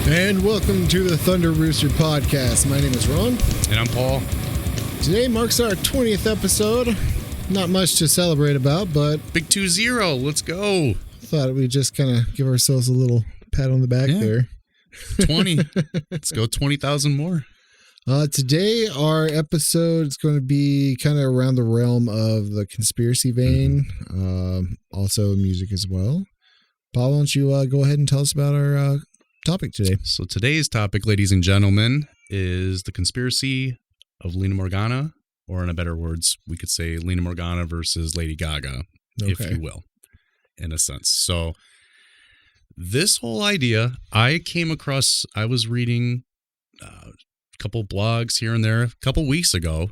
And welcome to the Thunder Rooster podcast. My name is Ron. And I'm Paul. Today marks our 20th episode. Not much to celebrate about, but... Big 2-0. Let's go. Thought we'd just kind of give ourselves a little pat on the back there. 20. Let's go 20,000 more. Today, our episode is going to be kind of around the realm of the conspiracy vein. Also music as well. Paul, why don't you go ahead and tell us about our... topic today. So today's topic, ladies and gentlemen, is the conspiracy of Lina Morgana, or in a better words, we could say Lina Morgana versus Lady Gaga, if you will, in a sense. So this whole idea, I was reading a couple blogs here and there a couple weeks ago.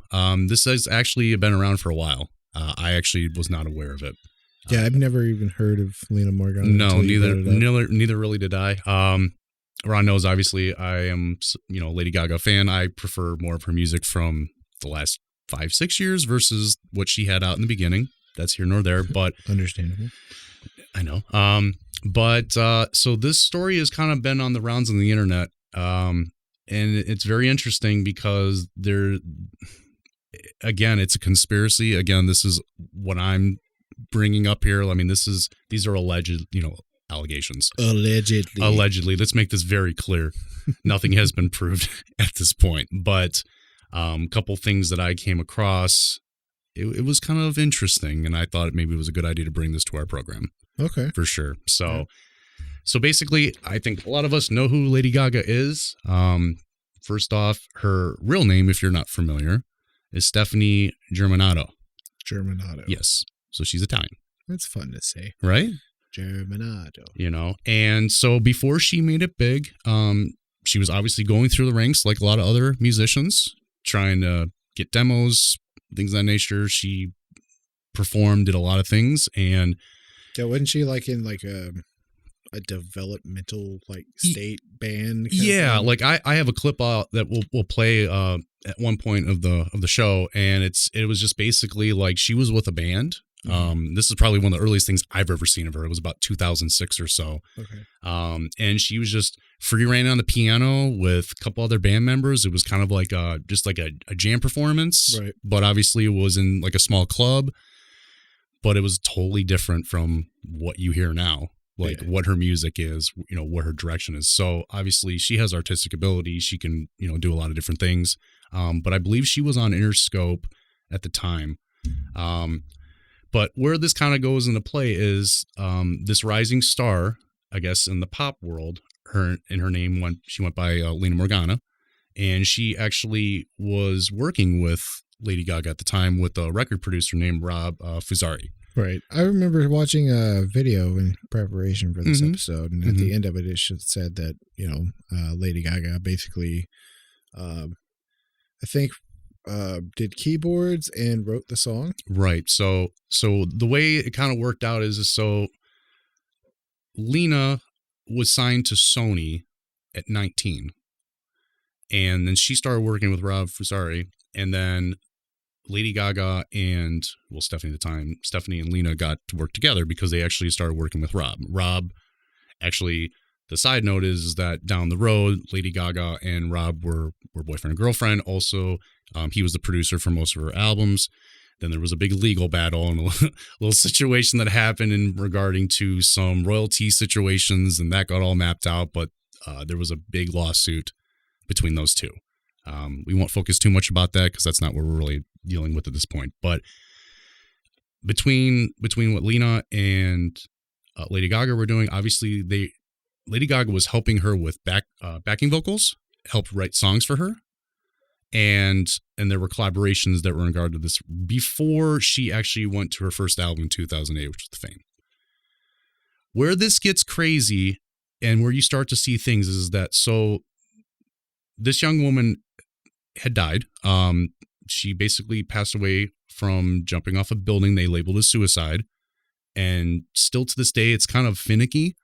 This has actually been around for a while. I actually was not aware of it. Yeah, I've never even heard of Lina Morgana. No, neither really did I. Ron knows, obviously, I am, Lady Gaga fan. I prefer more of her music from the last 5-6 years versus what she had out in the beginning. That's here nor there, but understandable. I know. So this story has kind of been on the rounds on the internet, and it's very interesting because it's a conspiracy. Again, this is what I'm bringing up here. I mean, these are alleged, allegations. Allegedly. Let's make this very clear. Nothing has been proved at this point, but a couple things that I came across, it was kind of interesting, and I thought maybe it was a good idea to bring this to our program. Okay. For sure. So basically, I think a lot of us know who Lady Gaga is. First off, her real name, if you're not familiar, is Stephanie Germanato. Germanato. Yes. So she's Italian. That's fun to say. Right? Germanato. And so before she made it big, she was obviously going through the ranks like a lot of other musicians, trying to get demos, things of that nature. She performed, did a lot of things, and yeah, wasn't she like in like a developmental state band? Yeah, like I have a clip that we'll play at one point of the show, and it was just basically like she was with a band. This is probably one of the earliest things I've ever seen of her. It was about 2006 or so. Okay. And she was just free reigning on the piano with a couple other band members. It was kind of like just like a jam performance, right? But obviously it was in like a small club, but it was totally different from what you hear now, what her music is, what her direction is. So obviously she has artistic ability. She can, do a lot of different things. But I believe she was on Interscope at the time. But where this kind of goes into play is this rising star, I guess, in the pop world. Her name went by Lina Morgana, and she actually was working with Lady Gaga at the time with a record producer named Rob Fusari. Right. I remember watching a video in preparation for this episode, and at the end of it, it said that Lady Gaga basically, I think, did keyboards and wrote the song. Right. So the way it kind of worked out is Lina was signed to Sony at 19, and then she started working with Rob Fusari, and then Lady Gaga and Stephanie and Lina got to work together because they actually started working with Rob. Actually, the side note is that down the road, Lady Gaga and Rob were boyfriend and girlfriend. Also, he was the producer for most of her albums. Then there was a big legal battle and a little situation that happened in regarding to some royalty situations, and that got all mapped out. But there was a big lawsuit between those two. We won't focus too much about that because that's not what we're really dealing with at this point. But between what Lina and Lady Gaga were doing, obviously Lady Gaga was helping her with backing vocals, helped write songs for her. And there were collaborations that were in regard to this before she actually went to her first album in 2008, which was The Fame. Where this gets crazy and where you start to see things is that, so this young woman had died. She basically passed away from jumping off a building they labeled as suicide. And still to this day, it's kind of finicky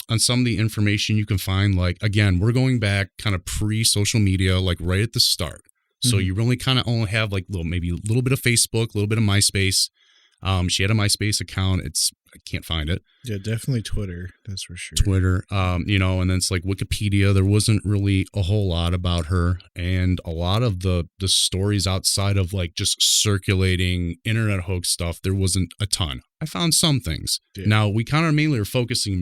on some of the information you can find. Like, again, we're going back kind of pre-social media, like right at the start. So you really kind of only have like maybe a little bit of Facebook, a little bit of MySpace. She had a MySpace account. I can't find it. Yeah, definitely Twitter. That's for sure. Twitter, and then it's like Wikipedia. There wasn't really a whole lot about her, and a lot of the stories outside of like just circulating internet hoax stuff, there wasn't a ton. I found some things. Yeah. Now we kind of mainly are focusing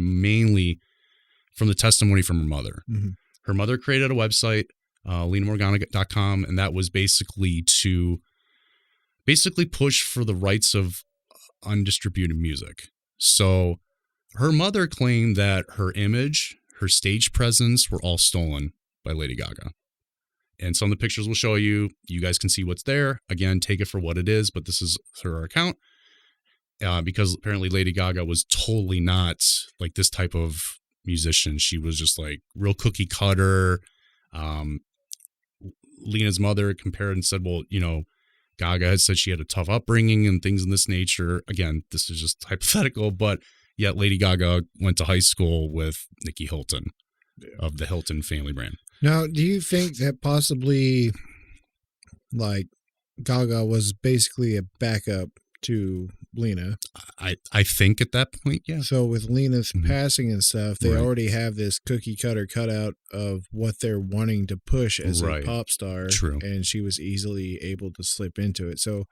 from the testimony from her mother. Mm-hmm. Her mother created a website, LinaMorgana.com, and that was basically to push for the rights of undistributed music. So her mother claimed that her image, her stage presence were all stolen by Lady Gaga. And some of the pictures will show you. You guys can see what's there. Again, take it for what it is, but this is her account. Because apparently Lady Gaga was totally not like this type of musician. She was just like real cookie cutter. Lina's mother compared and said, well, Gaga had said she had a tough upbringing and things in this nature. Again, this is just hypothetical, but yet Lady Gaga went to high school with Nikki Hilton of the Hilton family brand. Now, do you think that possibly like Gaga was basically a backup to Lina? I think at that point, yeah. So with Lina's passing and stuff, they already have this cookie cutter cutout of what they're wanting to push as a pop star. True. And she was easily able to slip into it. So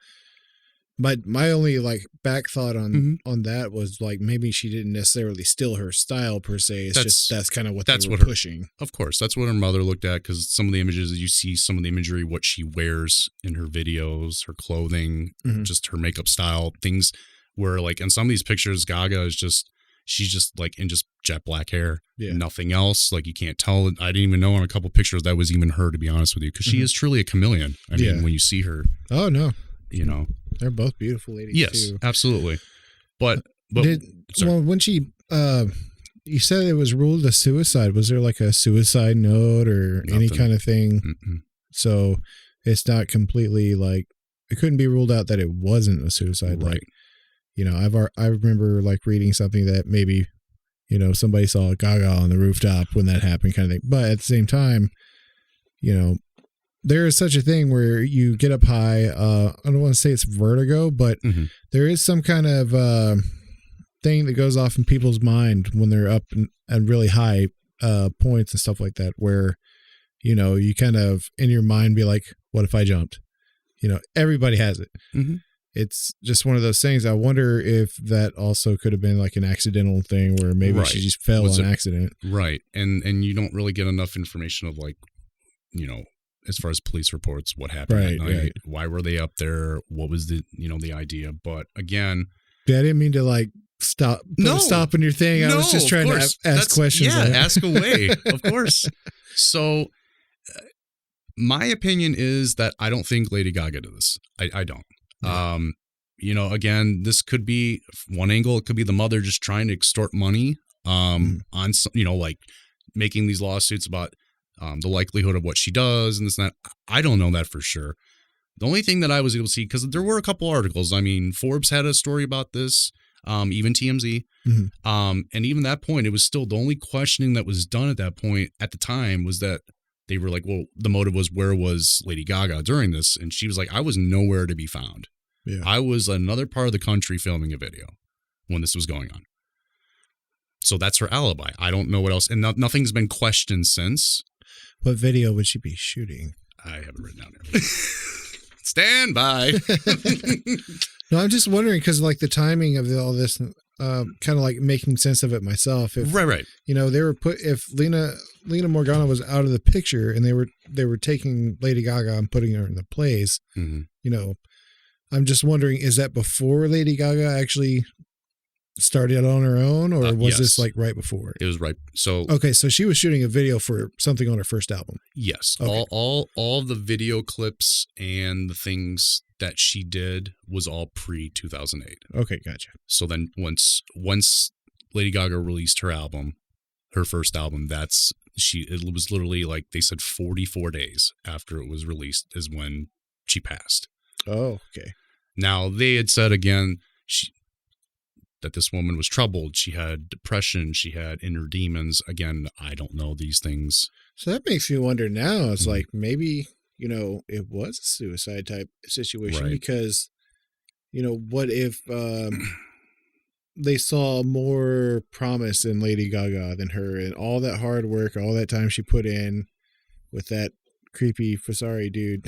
my only like back thought on that was like maybe she didn't necessarily steal her style per se. It's that's kind of what they were pushing. Of course, that's what her mother looked at, because some of the images that you see, some of the imagery, what she wears in her videos, her clothing, just her makeup style, things where like in some of these pictures, Gaga is she's just like in just jet black hair, nothing else. Like you can't tell. I didn't even know on a couple pictures that was even her, to be honest with you, because she is truly a chameleon. I mean, when you see her. Oh no. They're both beautiful ladies. Yes, too. Absolutely. But when she you said it was ruled a suicide, was there like a suicide note or any kind of thing? So it's not completely like it couldn't be ruled out that it wasn't a suicide. Right. Like, I remember like reading something that maybe somebody saw Gaga on the rooftop when that happened, kind of thing. But at the same time, there is such a thing where you get up high. I don't want to say it's vertigo, but there is some kind of thing that goes off in people's mind when they're up and really high points and stuff like that, where, you kind of in your mind be like, what if I jumped? Everybody has it. It's just one of those things. I wonder if that also could have been like an accidental thing where maybe she just fell on accident. Right. And you don't really get enough information of like, as far as police reports, what happened at night, why were they up there? What was the idea? But again, I didn't mean to like stop in your thing. I was just trying to ask questions. Yeah, ask away. Of course. So my opinion is that I don't think Lady Gaga did this. I don't. Yeah. Again, this could be one angle. It could be the mother just trying to extort money on some, like making these lawsuits about the likelihood of what she does and this and that. I don't know that for sure. The only thing that I was able to see, because there were a couple articles. I mean, Forbes had a story about this, even TMZ. And even that point, it was still the only questioning that was done at that point at the time was that they were like, well, the motive was, where was Lady Gaga during this? And she was like, I was nowhere to be found. Yeah. I was another part of the country filming a video when this was going on. So that's her alibi. I don't know what else. And nothing's been questioned since. What video would she be shooting? I have it written down here. Stand by. No, I'm just wondering because like the timing of all this, kind of like making sense of it myself. If, right. They were if Lina Morgana was out of the picture and they were taking Lady Gaga and putting her in the plays. I'm just wondering, is that before Lady Gaga actually started on her own, or was yes. this like right before? It was right. So okay, so she was shooting a video for something on her first album. Yes, okay. all the video clips and the things that she did was all pre 2008. Okay, gotcha. So then once Lady Gaga released her album, her first album, it was literally like they said 44 days after it was released is when she passed. Oh, okay. Now they had said again that this woman was troubled. She had depression. She had inner demons. Again, I don't know these things. So that makes me wonder now. It's like maybe, it was a suicide type situation, right? Because, what if they saw more promise in Lady Gaga than her, and all that hard work, all that time she put in with that creepy Fasari dude.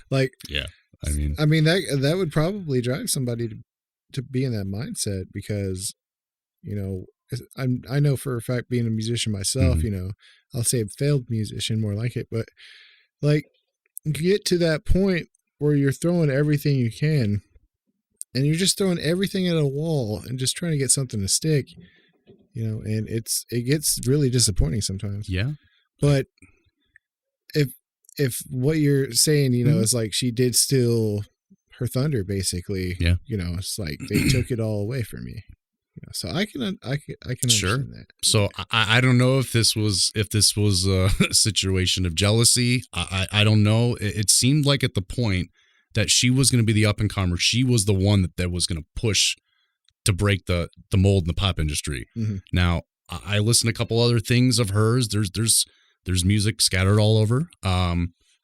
Like, yeah, I mean that would probably drive somebody to be in that mindset, because, I know for a fact, being a musician myself, I'll say a failed musician, more like it, but like, get to that point where you're throwing everything you can, and you're just throwing everything at a wall and just trying to get something to stick, and it gets really disappointing sometimes. Yeah. But if what you're saying, is like she did steal her thunder, basically, yeah, it's like they took it all away from me. So I can understand that. So I don't know if this was a situation of jealousy. I don't know. It seemed like at the point that she was going to be the up and comer, she was the one that was going to push to break the mold in the pop industry. Mm-hmm. Now I listened to a couple other things of hers. There's music scattered all over.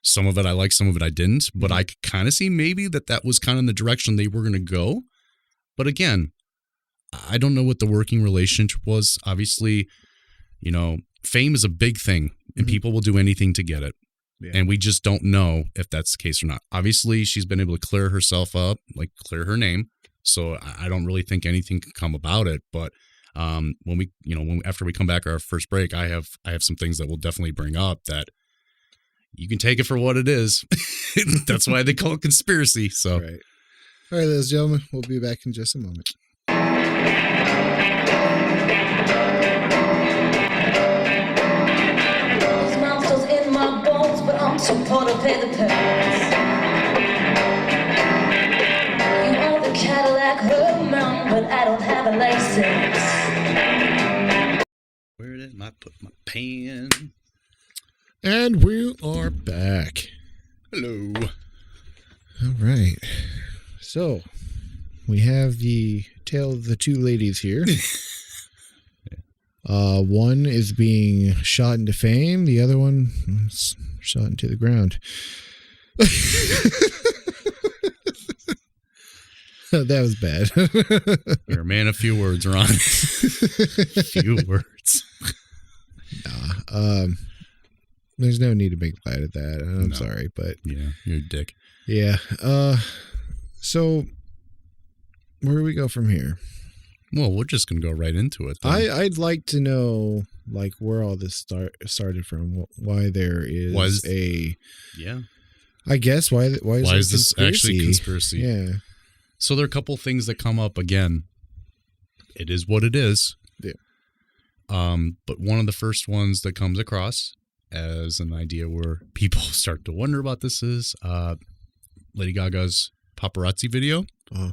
Some of it I like, some of it I didn't, but I could kind of see maybe that was kind of the direction they were going to go. But again, I don't know what the working relationship was. Obviously, fame is a big thing, and people will do anything to get it. Yeah. And we just don't know if that's the case or not. Obviously, she's been able to clear herself up, like clear her name. So I don't really think anything can come about it. But after we come back our first break, I have some things that we'll definitely bring up that you can take it for what it is. That's why they call it conspiracy. So, right. All right, ladies and gentlemen, we'll be back in just a moment. These monsters in my bones, but I'm too poor to pay the price. You own the Cadillac Herman, but I don't have a license. Where did I put my pen? And we are back. Hello. All right. So, we have the tale of the two ladies here. One is being shot into fame. The other one is shot into the ground. That was bad. You're a man of few words, Ron. Few words. Nah. There's no need to make light of that. I'm sorry, but yeah, you're a dick. Yeah. So where do we go from here? Well, we're just gonna go right into it. I'd like to know, like, where all this started from. Why there is I guess why is this actually conspiracy? Yeah. So there are a couple things that come up again. It is what it is. Yeah. But one of the first ones that comes across as an idea where people start to wonder about this is Lady Gaga's paparazzi video. Uh-huh.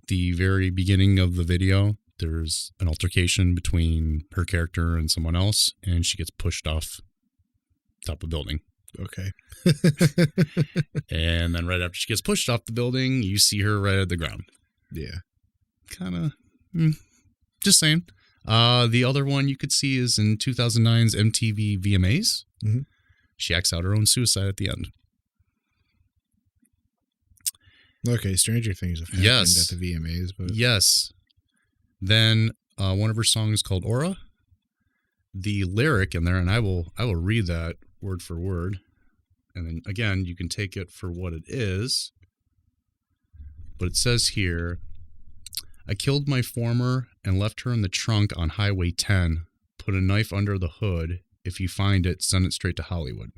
The very beginning of the video, there's an altercation between her character and someone else, and she gets pushed off top of a building. Okay. And then right after she gets pushed off the building, you see her right at the ground. Yeah. Kind of, just saying. The other one you could see is in 2009's MTV VMAs. Mm-hmm. She acts out her own suicide at the end. Okay, stranger things have happened at the VMAs. But yes. Then one of her songs called Aura. The lyric in there, and I will read that word for word. And then again, you can take it for what it is. But it says here, I killed my former and left her in the trunk on Highway 10. Put a knife under the hood. If you find it, send it straight to Hollywood.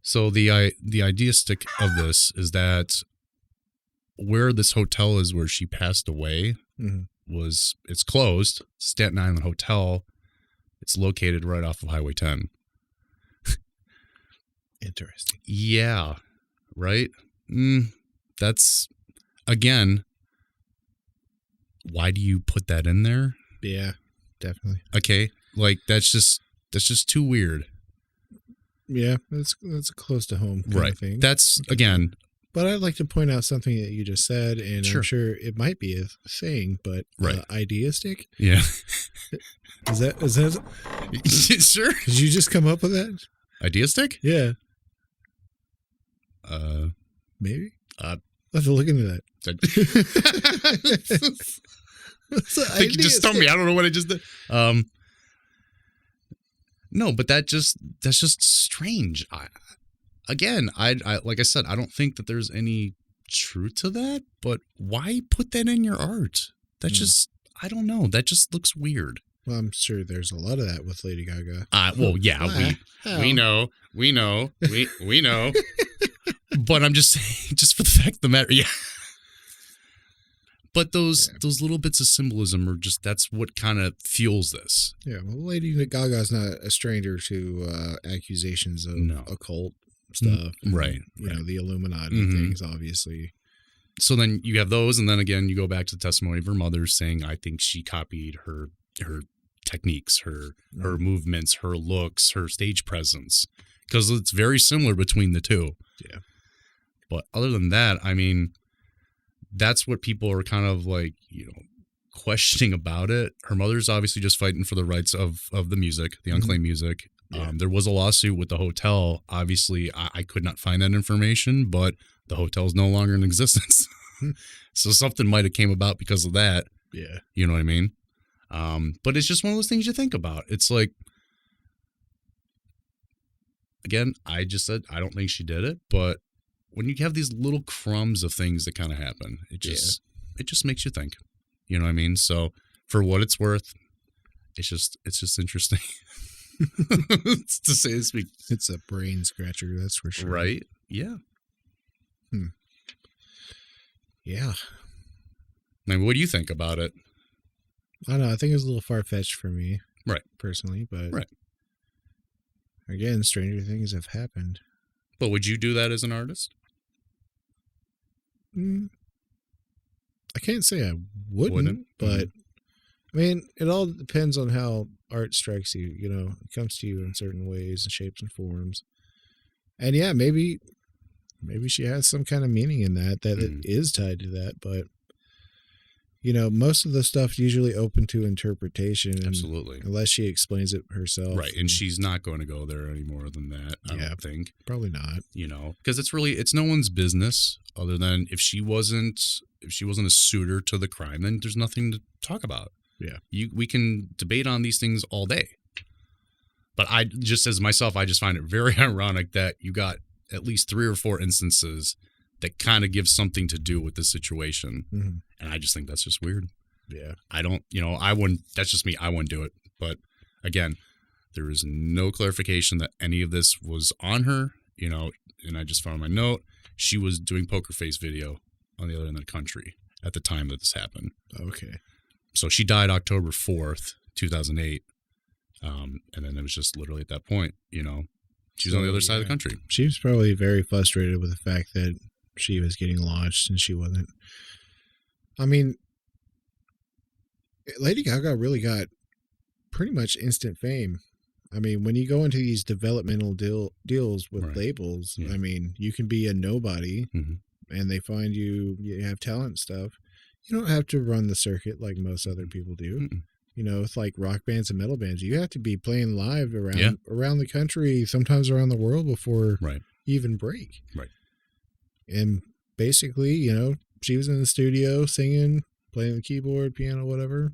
So the ideastic of this is that where this hotel is where she passed away it's closed. Staten Island Hotel. It's located right off of Highway 10. Interesting. Yeah. Right? That's, again, why do you put that in there? Yeah, definitely. Okay. Like, that's just too weird. Yeah, that's close to home kind of thing. That's, again. But I'd like to point out something that you just said, and Sure. I'm sure it might be a thing, but ideastic? Yeah. Is that Sure. Did you just come up with that? Ideastic? Yeah. Maybe? I'll have to look into that. I think you just stumped me. I don't know what I just did. No, but that's just strange. I like I said, I don't think that there's any truth to that, but why put that in your art? That just, I don't know. That just looks weird. Well, I'm sure there's a lot of that with Lady Gaga. Well, yeah, we know. But I'm just saying, just for the fact of the matter, yeah. But those little bits of symbolism are just, that's what kind of fuels this. Yeah, well, Lady Gaga's not a stranger to accusations of occult stuff. Right. You know, the Illuminati things, obviously. So then you have those, and then again, you go back to the testimony of her mother saying, I think she copied her techniques, her movements, her looks, her stage presence, because it's very similar between the two. Yeah. But other than that, I mean, that's what people are kind of like, you know, questioning about it. Her mother's obviously just fighting for the rights of the music, the unclaimed music. Yeah. There was a lawsuit with the hotel. Obviously, I could not find that information, but the hotel's no longer in existence. So something might have came about because of that. Yeah. You know what I mean? But it's just one of those things you think about. It's like, again, I just said, I don't think she did it, but when you have these little crumbs of things that kind of happen, it just makes you think. You know what I mean? So for what it's worth, it's just interesting. To say this week. It's a brain scratcher, that's for sure. Right? Yeah. Yeah. I mean, what do you think about it? I don't know. I think it's a little far-fetched for me. Right. Personally, but right. Again, stranger things have happened. But would you do that as an artist? I can't say I wouldn't. But I mean, it all depends on how art strikes you. You know, it comes to you in certain ways and shapes and forms. And yeah, maybe she has some kind of meaning in that it is tied to that. But you know, most of the stuff usually open to interpretation. Absolutely. Unless she explains it herself. Right. And she's not going to go there any more than that, I don't think. Probably not. You know, because it's no one's business other than if she wasn't a suitor to the crime, then there's nothing to talk about. Yeah. We can debate on these things all day. But I just find it very ironic that you got at least 3 or 4 instances that kind of give something to do with this situation. And I just think that's just weird. Yeah. I don't, I wouldn't, that's just me. I wouldn't do it. But again, there is no clarification that any of this was on her, and I just found my note. She was doing Poker Face video on the other end of the country at the time that this happened. Okay. So she died October 4th, 2008. And then it was just literally at that point, she was on the other side of the country. She was probably very frustrated with the fact that she was getting launched and she wasn't. I mean, Lady Gaga really got pretty much instant fame. I mean, when you go into these developmental deals with labels, I mean, you can be a nobody and they find you have talent and stuff. You don't have to run the circuit like most other people do. It's like rock bands and metal bands. You have to be playing live around the country, sometimes around the world before you even break. Right. And basically, she was in the studio singing, playing the keyboard, piano, whatever.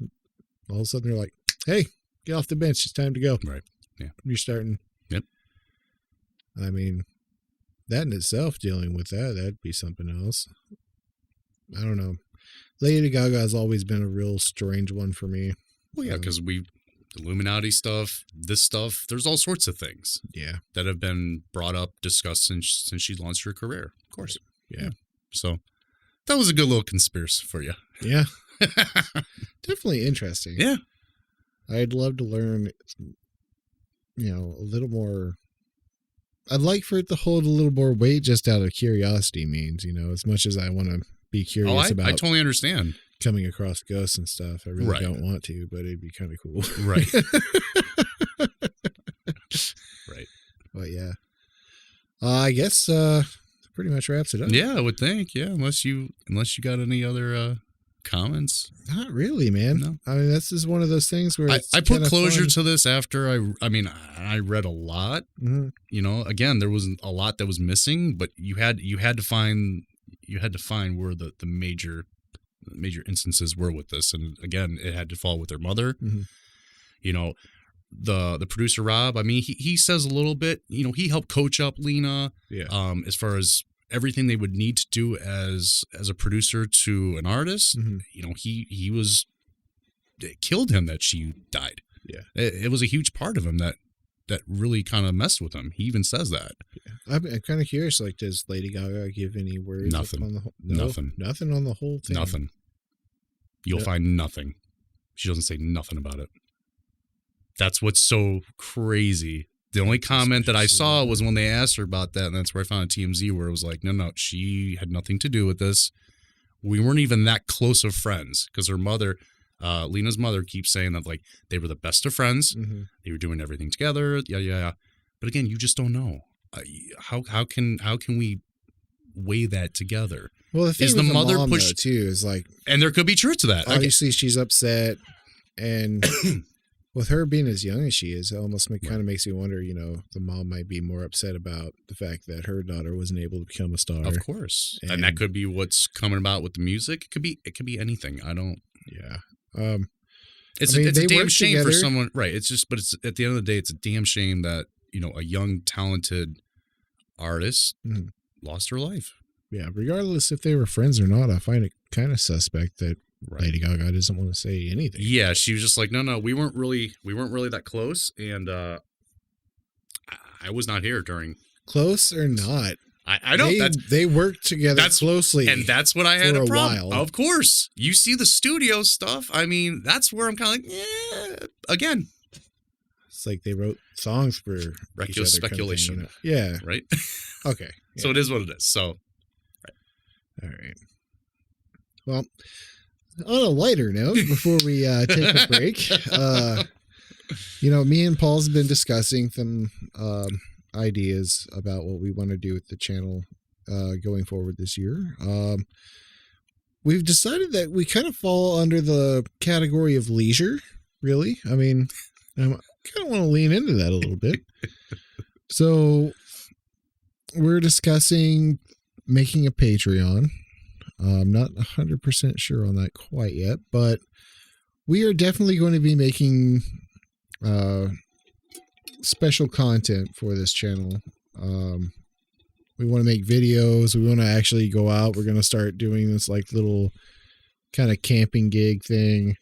All of a sudden they're like, hey, get off the bench. It's time to go. Right. Yeah. You're starting. Yep. I mean, that in itself, dealing with that'd be something else. I don't know. Lady Gaga has always been a real strange one for me. Well, yeah, because Illuminati stuff, this stuff, there's all sorts of things. Yeah. That have been brought up, discussed since she launched her career. Of course. Yeah. So that was a good little conspiracy for you. Yeah. Definitely interesting. Yeah. I'd love to learn, you know, a little more. I'd like for it to hold a little more weight just out of curiosity means, you know, as much as I want to be curious about I totally understand. Coming across ghosts and stuff. I really Right. don't want to, but it'd be kind of cool. Right. Right. But yeah. I guess pretty much wraps it up. Yeah, I would think. Yeah, unless you got any other comments. Not really, man. No. I mean, this is one of those things where I put closure to this after I mean, I read a lot. Mm-hmm. You know, again, there wasn't a lot that was missing, but you had to find where the major instances were with this, and again, it had to fall with their mother. Mm-hmm. You know, the producer Rob. I mean, he says a little bit. You know, he helped coach up Lina. Yeah. As far as everything they would need to do as a producer to an artist. Mm-hmm. You know, it killed him that she died. Yeah. It was a huge part of him that really kind of messed with him. He even says that. Yeah. I'm kind of curious. Like, does Lady Gaga give any words? Nothing. On the whole, nothing on the whole thing. Nothing. You'll find nothing. She doesn't say nothing about it. That's what's so crazy. The only comment that I saw was when they asked her about that, and that's where I found a TMZ where it was like, no, she had nothing to do with this. We weren't even that close of friends because her mother, Lina's mother, keeps saying that like they were the best of friends. Mm-hmm. They were doing everything together. Yeah. But again, you just don't know. How can we weigh that together? Well, the thing is with the mother mom, pushed though, too is like, and there could be truth to that. Obviously, she's upset, and with her being as young as she is, it almost kind of makes you wonder. You know, the mom might be more upset about the fact that her daughter wasn't able to become a star. Of course, and that could be what's coming about with the music. It could be anything. I don't. Yeah. It's a damn shame for someone, right? It's just, but it's at the end of the day, it's a damn shame that a young, talented artist lost her life. Yeah, regardless if they were friends or not, I find it kind of suspect that Lady Gaga doesn't want to say anything. Yeah, she was just like, no, we weren't really that close, and I was not here during. Close or not, I know they worked together closely, and that's what I had a problem. While. Of course, you see the studio stuff. I mean, that's where I'm kind of like, yeah. Again, it's like they wrote songs for each other, speculation. Kind of thing, Yeah. Right. Okay. Yeah. So it is what it is. So. All right. Well, on a lighter note, before we take a break, me and Paul's been discussing some ideas about what we want to do with the channel going forward this year. We've decided that we kind of fall under the category of leisure, really. I mean, I kind of want to lean into that a little bit. So we're discussing making a Patreon. I'm not 100% sure on that quite yet, but we are definitely going to be making special content for this channel. We want to make videos. We want to actually go out. We're going to start doing this like little kind of camping gig thing,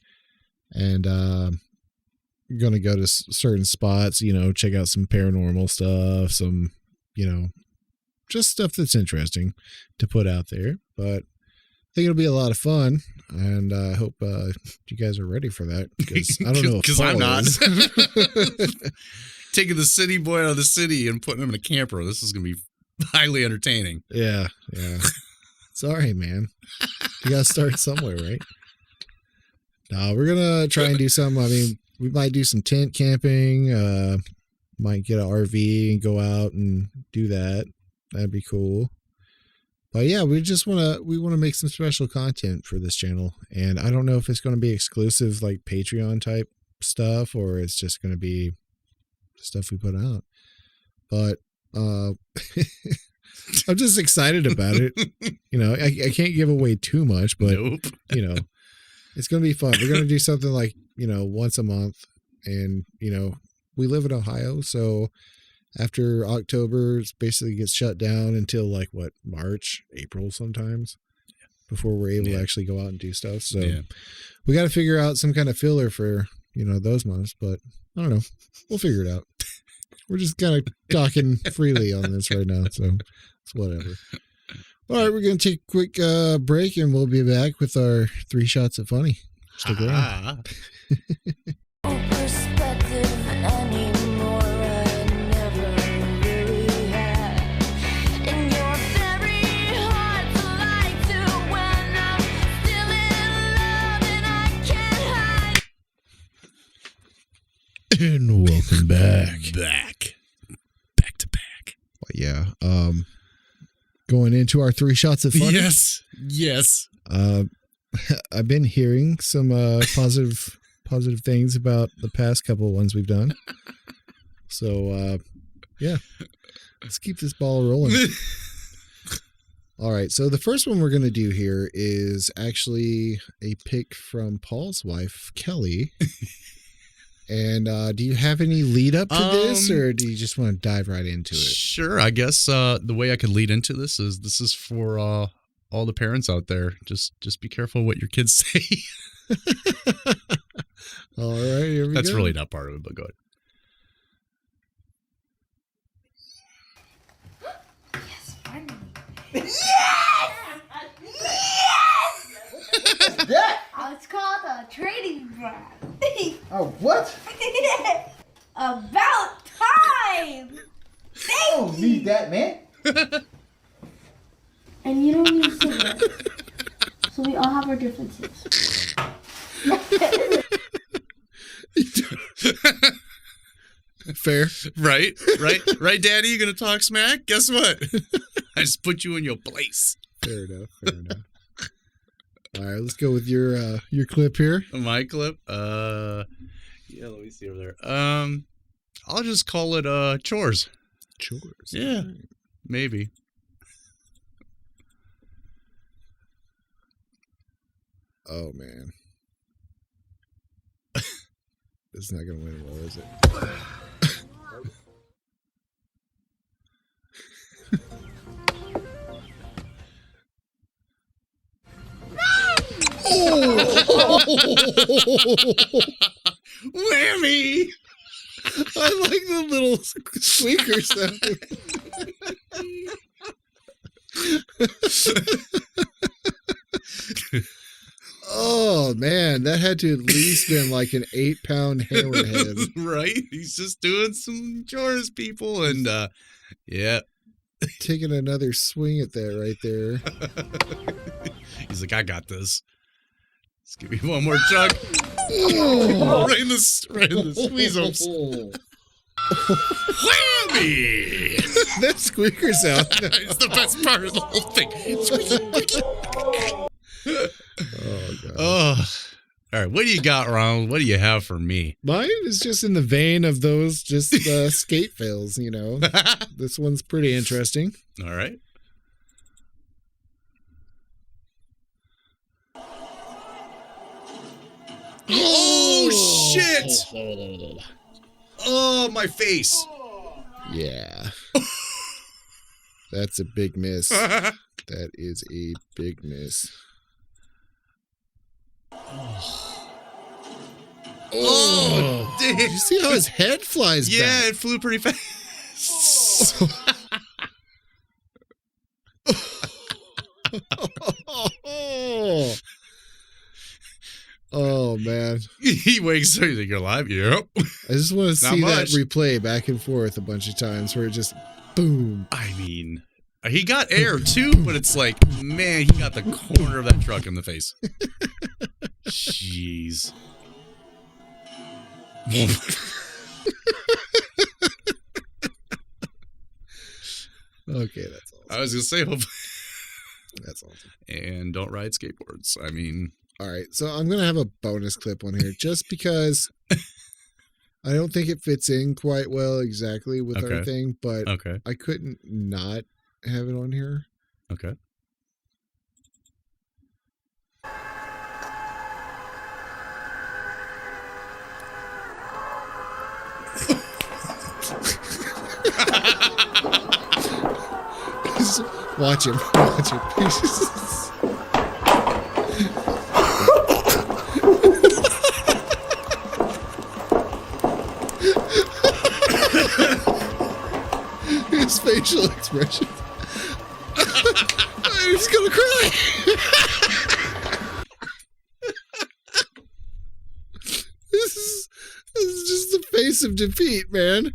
and we're going to go to certain spots, check out some paranormal stuff, some, just stuff that's interesting to put out there. But I think it'll be a lot of fun, and I hope you guys are ready for that, because I don't know if I'm not. is. Taking the city boy out of the city and putting him in a camper. This is going to be highly entertaining. Yeah. Sorry, man. You got to start somewhere, right? No, we're going to try and do some. I mean, we might do some tent camping. Might get an RV and go out and do that. That'd be cool. But yeah, we want to make some special content for this channel. And I don't know if it's going to be exclusive like Patreon type stuff, or it's just going to be stuff we put out. But I'm just excited about it. I can't give away too much, but nope. It's going to be fun. We're going to do something like, once a month. And, we live in Ohio, so after October, it basically gets shut down until like March, April sometimes, before we're able to actually go out and do stuff. So we got to figure out some kind of filler for, those months, but I don't know. We'll figure it out. We're just kind of talking freely on this right now. So it's whatever. All right, we're going to take a quick break, and we'll be back with our 3 shots of funny. Stick around. Perspective anymore, I never really had. And you're very hard to lie to when I'm still in love and I can't hide. And welcome back. Back to back. Well, yeah. Going into our 3 shots of funny. Yes. I've been hearing some positive things about the past couple of ones we've done. So, yeah, let's keep this ball rolling. All right. So the first one we're going to do here is actually a pick from Paul's wife, Kelly. And do you have any lead up to this, or do you just want to dive right into it? Sure. I guess the way I could lead into this is for all the parents out there. Just be careful what your kids say. All right, here we go. That's really not part of it, but go ahead. Yes, finally. Yes! That? Oh, it's called a trading brand. Oh, what? About time! I don't need that, man. And you don't need cigarettes. So we all have our differences. Fair. Right, Daddy. You gonna talk smack? Guess what? I just put you in your place. Fair enough. All right, let's go with your clip here. My clip. Yeah. Let me see over there. I'll just call it chores. Chores. Yeah, maybe. Oh man, this is not gonna win well, is it? Whammy! I like the little squeaker sound. Oh man, that had to at least been like an 8-pound hammerhead. Right? He's just doing some chores, people, and yeah. Taking another swing at that right there. He's like, I got this. Let's give me one more chug. Oh, right in the squeezums. Whammy! That squeaker sound. It's the best part of the whole thing. Oh god. Oh. All right, what do you got, Ronald? What do you have for me? Mine is just in the vein of those skate fails, you know. This one's pretty interesting. All right. Oh, shit! Oh, my face. Yeah. That's a big miss. That is a big miss. Oh, damn. Did you see how his head flies back? Yeah, it flew pretty fast. Oh man. He wakes up, he's like, you're alive? Yep. I just want to see that much. replay back and forth a bunch of times where it just boom. I mean, he got air too, but it's like, man, he got the corner of that truck in the face. Jeez. Okay, that's awesome. I was gonna say, hopefully. That's awesome. And don't ride skateboards. I mean, all right, so I'm gonna have a bonus clip on here just because I don't think it fits in quite well exactly with our thing, but okay. I couldn't not have it on here. Okay. Watch him. Watch him. His facial expression. Baby's gonna cry. This is just the face of defeat, man.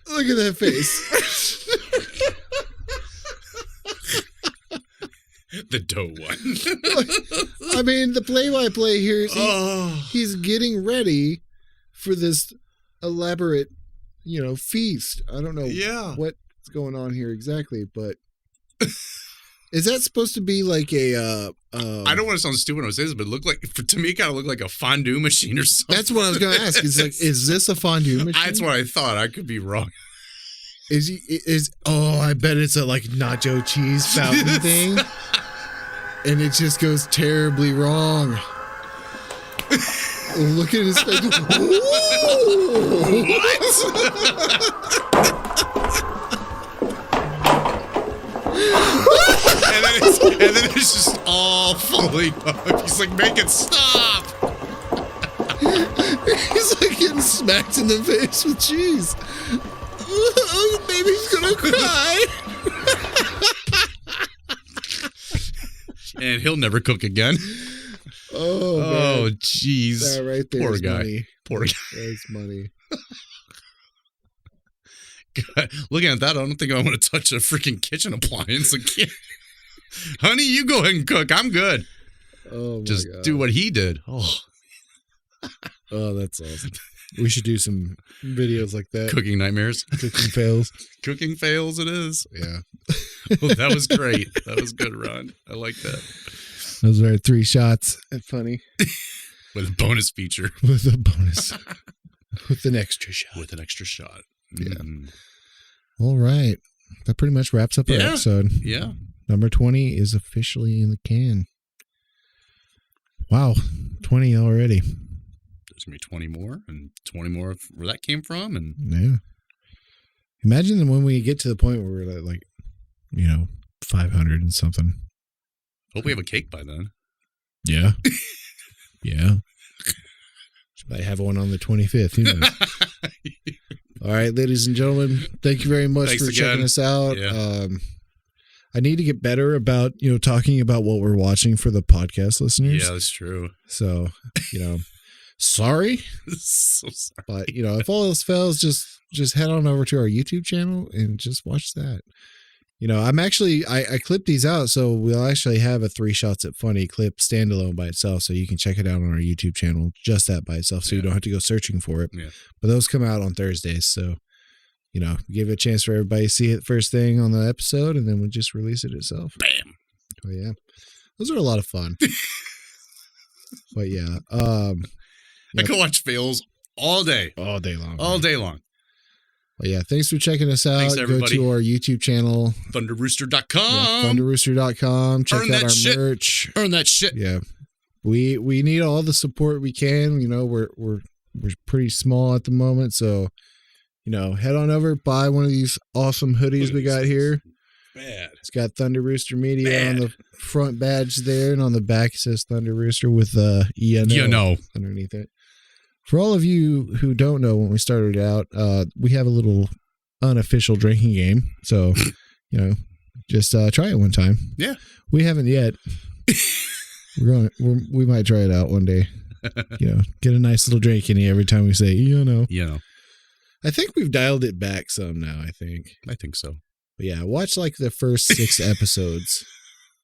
Look at that face. The dough one. I mean, the play-by-play here is he's getting ready for this elaborate, feast. I don't know what's going on here exactly, but is that supposed to be like a? I don't want to sound stupid when I say this, but to me, it kind of looked like a fondue machine or something. That's what I was going to ask. It's like, is this a fondue machine? That's what I thought. I could be wrong. I bet it's a like nacho cheese fountain thing. And it just goes terribly wrong. Look at his face. and then it's just all falling up. He's like, make it stop. He's like getting smacked in the face with cheese. Oh, the baby's gonna cry. And he'll never cook again. Oh, jeez. That right there. Poor is guy. Money. Poor guy. That's money. God, looking at that, I don't think I want to touch a freaking kitchen appliance again. Honey, you go ahead and cook. I'm good. Oh, my Just God. do what he did. Oh, that's awesome. We should do some videos like that. cooking nightmares. Cooking fails. Cooking fails it is. Yeah. Well, that was great. That was good, Ron. I like that. Those are 3 shots at funny. With a bonus feature. With a bonus. With an extra shot. With an extra shot. Yeah. Mm. All right. That pretty much wraps up our episode. Yeah. Number 20 is officially in the can. Wow. 20 already. There's going to be 20 more and 20 more of where that came from. And Yeah. Imagine when we get to the point where we're at like, 500 and something. hope we have a cake by then. Yeah. Yeah. Might have one on the 25th. Who knows? All right, ladies and gentlemen, thank you very much Thanks for again. checking us out. Yeah. I need to get better about, talking about what we're watching for the podcast listeners. Yeah, that's true. So, sorry. So sorry. But, if all else fails, just head on over to our YouTube channel and just watch that. I'm actually, I clipped these out, so we'll actually have a 3 Shots at Funny clip standalone by itself, so you can check it out on our YouTube channel, just that by itself, so you don't have to go searching for it. Yeah. But those come out on Thursdays, so, give it a chance for everybody to see it first thing on the episode, and then we'll just release it itself. Bam. Oh, yeah. Those are a lot of fun. But, yeah. I can watch fails all day. All day long. All day long. Well, yeah, thanks for checking us out. Thanks, everybody. Go to our YouTube channel, ThunderRooster.com. thunderrooster.com. Check Earn out that our shit. merch. Earn that shit. Yeah, we need all the support we can. We're pretty small at the moment, so head on over, buy one of these awesome hoodies we got here. Bad. It's got Thunder Rooster Media on Bad. the front badge there, and on the back it says Thunder Rooster with underneath it. For all of you who don't know, when we started out, we have a little unofficial drinking game. So, just try it one time. Yeah. We haven't yet. We might try it out one day. Get a nice little drink in here every time we say, I think we've dialed it back some now, I think. I think so. But yeah, watch like the first 6 episodes.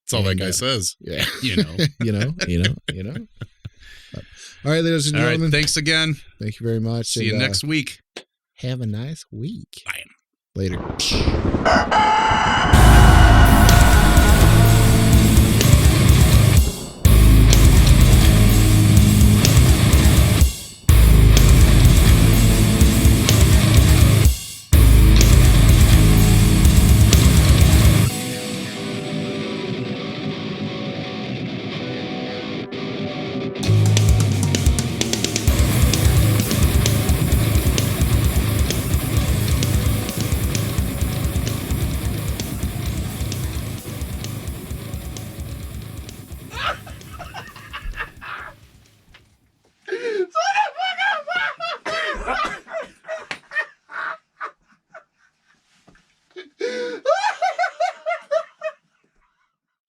That's all that And, guy says. Yeah. You know. All right, ladies and All right. gentlemen. Thanks again. Thank you very much. See you and, next week. Have a nice week. Bye. Later.